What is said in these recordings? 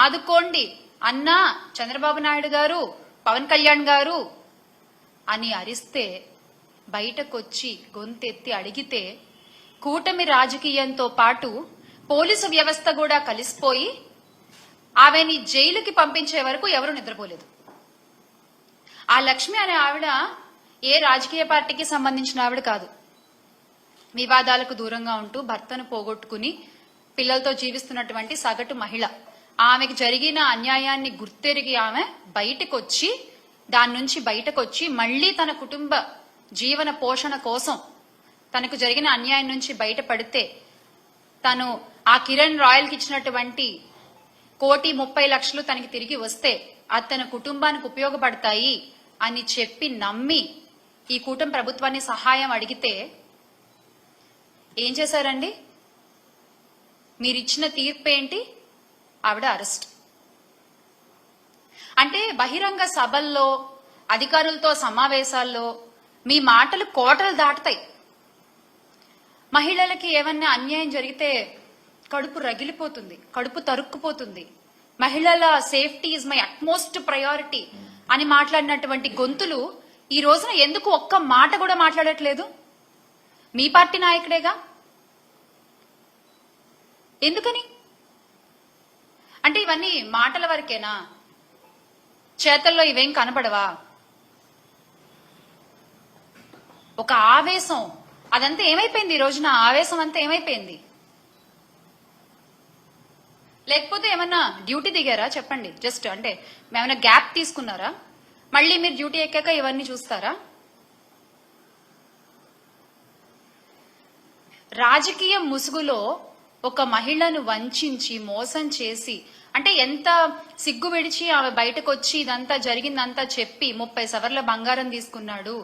ఆదుకోండి అన్నా చంద్రబాబు నాయుడు గారు, పవన్ కళ్యాణ్ గారు అని అరిస్తే, బయటకొచ్చి గొంతెత్తి అడిగితే కూటమి రాజకీయంతో పాటు పోలీసు వ్యవస్థ కూడా కలిసిపోయి ఆమెని జైలుకి పంపించే వరకు ఎవరు నిద్రపోలేదు. ఆ లక్ష్మి అనే ఆవిడ ఏ రాజకీయ పార్టీకి సంబంధించిన ఆవిడ కాదు. వివాదాలకు దూరంగా ఉంటూ భర్తను పోగొట్టుకుని పిల్లలతో జీవిస్తున్నటువంటి సగటు మహిళ. ఆమెకు జరిగిన అన్యాయాన్ని గుర్తెరిగి ఆమె బయటకొచ్చి, దాని నుంచి బయటకొచ్చి మళ్లీ తన కుటుంబ జీవన పోషణ కోసం తనకు జరిగిన అన్యాయం నుంచి బయటపడితే, తను ఆ కిరణ్ రాయల్కి ఇచ్చినటువంటి 1,30,00,000 తనకి తిరిగి వస్తే అది తన కుటుంబానికి ఉపయోగపడతాయి అని చెప్పి నమ్మి ఈ కూటమి ప్రభుత్వాన్ని సహాయం అడిగితే ఏం చేశారండి? మీరిచ్చిన తీర్పు ఏంటి? ఆవిడ అరెస్ట్. అంటే బహిరంగ సభల్లో, అధికారులతో సమావేశాల్లో మీ మాటలు కోటలు దాటుతాయి. మహిళలకి ఏమన్నా అన్యాయం జరిగితే కడుపు రగిలిపోతుంది, కడుపు తరుక్కుపోతుంది. మహిళల safety is my utmost priority అని మాట్లాడినటువంటి గొంతులు ఈ రోజున ఎందుకు ఒక్క మాట కూడా మాట్లాడట్లేదు? మీ పార్టీ నాయకుడేగా. ఎందుకని? అంటే ఇవన్నీ మాటల వరకేనా? చేతల్లో ఇవేం కనపడవా? ఒక ఆవేశం, అదంతా ఏమైపోయింది? ఈ రోజున ఆవేశం అంతా ఏమైపోయింది? లేకపోతే ఏమన్నా డ్యూటీ దిగారా? చెప్పండి. జస్ట్ అంటే ఏమైనా గ్యాప్ తీసుకున్నారా? మళ్ళీ మీరు డ్యూటీ ఎక్కాక ఇవన్నీ చూస్తారా? రాజకీయ ముసుగులో ఒక మహిళను వంచి మోసం చేసి, అంటే ఎంత సిగ్గు విడిచి ఆమె బయటకు వచ్చి ఇదంతా జరిగిందంతా చెప్పి 30 సవర్ల బంగారం తీసుకున్నాడు,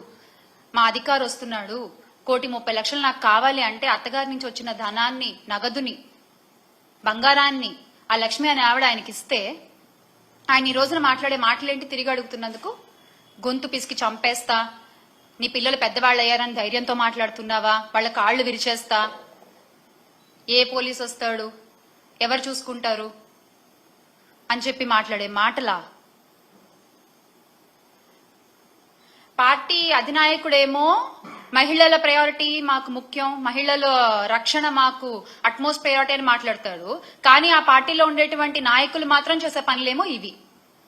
మా అధికారు వస్తున్నాడు, 1,30,00,000 నాకు కావాలి అంటే అత్తగారి నుంచి వచ్చిన ధనాన్ని, నగదుని, బంగారాన్ని ఆ లక్ష్మి అనే ఆవిడ ఆయనకి ఇస్తే, ఆయన ఈ రోజున మాట్లాడే మాటలేంటి? తిరిగి అడుగుతున్నందుకు గొంతు పిసికి చంపేస్తా, నీ పిల్లలు పెద్దవాళ్ళు అయ్యారని ధైర్యంతో మాట్లాడుతున్నావా, వాళ్ళ కాళ్ళు విరిచేస్తా, ఏ పోలీసు వస్తాడు, ఎవరు చూసుకుంటారు అని చెప్పి మాట్లాడే మాటలా? పార్టీ అధినాయకుడేమో మహిళల ప్రయారిటీ మాకు ముఖ్యం, మహిళల రక్షణ మాకు అట్మోస్ట్ ప్రయారిటీ అని మాట్లాడతాడు. కానీ ఆ పార్టీలో ఉండేటువంటి నాయకులు మాత్రం చేసే పనులేమో ఇవి.